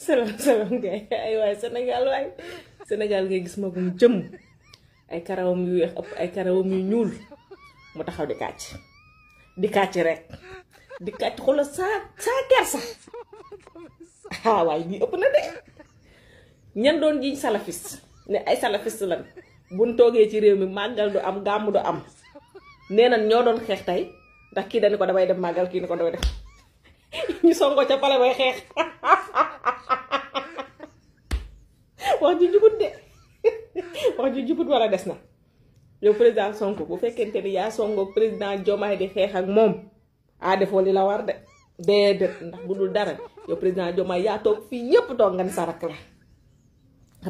salaam kay ay waay Sénégal ngay gis magum jëm ay karawam yu weex ëpp ay karawam yu ñuul mu taxaw di kàcc rek di kàcc xoolal saa kersa waay bii ëpp na de ñan doon jiñ salafiste ne ay salafiste lan buñ toogee ci réew mi màggal du am gàmm du am nee na ñoo doon xeex tey ndax kii dañu ko damay dem màggal kii ni ko damay def ñu songo ca pale bay xeex wax ji jubut de wax ji jubut wala des na yow président Sonko bu fekkente ni yaa songo président Diomaye di xeex ak moom defoo li la war de déedéet ndax bu dul dara yow président Diomaye yaa toog fii ñépp toog nga ni sa rakk la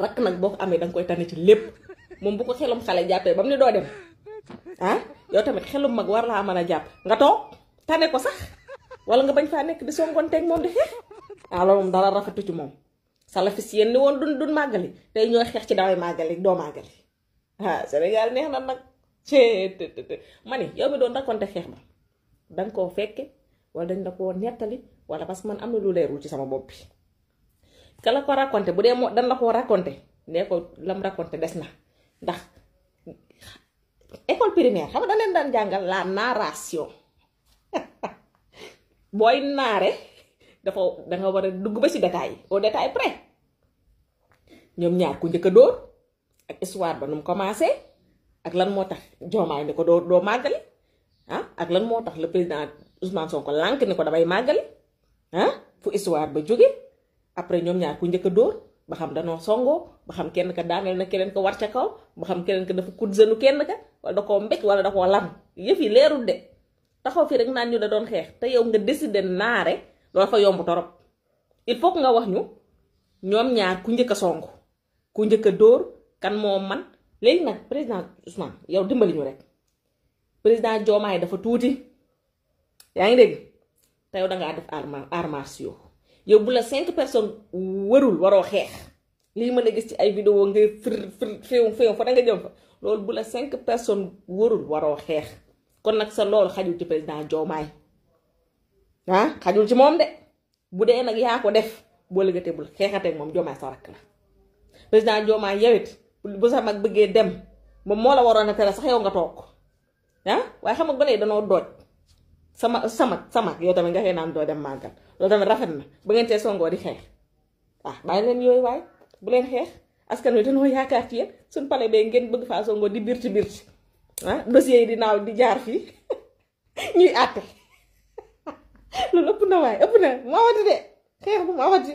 rakk nag boo ko amee danga koy tane ci lépp moom bu ko xelum xale jàppee ba mu ne doo dem yow tamit xelum mag war laa mën a jàpp nga toog tane ko sax wala nga bañ faa nekk di songonteeg moom di xeex loolu moom dara rafetu ci moom salafis yéen ni woon dun màggali tey ñooy xeex ci daway màggali doo màggali Sénégal neex na nag ma ni yow mi doon raconté xeex ba danga koo fekke wala dañ la koo nettali wala parce que man am na lu leerul ci sama bopp bi ka la ko raconté bu dee moo dañ la koo raconté nee ko lam raconté des na ndax école primaire xam nga da leen daan jàngal la narration booy naare dafa danga war a dugg ba ci détail yi au détail près ñoom ñaar ku njëkk a dóor ak histoire ba nu mu commencé ak lan moo tax Diomaye ni ko doo màggali ak lan moo tax le président Ousmane Sonko lànk ni ko damay màggali fu histoire ba jóge après ñoom ñaar ku njëkk a dóor ba xam danoo songoo ba xam kenn ka daaneel na keneen ko war ca kaw ba xam keneen ka dafa kudzanu kenn ka wala da koo mbéj wala da koo lam yëf yi leerul de taxaw fii rek naan ñu da doon xeex te yow nga décider naare loolu fa yomb torop il faut que nga wax ñu ñoom ñaar ku njëkk a songu ku njëkk a dóor kan moo man léegi nag président Ousmane yow dimbali ñu rek président Diomaye dafa tuuti yaa ngi dégg te yow dangaa def arts martiaux yow bu la 5 personnes warul waroo xeex lii mën a gis ci ay vidéo ngay féew fa da nga jëm fa loolu bu la 5 personnes warul waroo xeex kon nag sa loolu xajul ci président Diomaye xajul ci moom de bu dee nag yaa ko def boo lëgatee bul xeexateeg moom Diomaye sa rakk la président Diomaye yowit bu sa mag bëggee dem moom moo la waroon a tere sax yow nga toog waaye xam nga gone yi danoo dooj sama yow tamit nga xëy naan doo dem màggal loolu tamit rafet na ba ngeen tee songoo di xeex bàyyi leen yooyu waay bu leen xeex askan wi dañoo yaakaar ci yéen suñ pale bee ngeen bëgg faa songoo di birti dossier yi di naaw di jaar fii ñuy àtte loolu ëpp na waaye ëpp na ma waxati de xeex bu ma waxati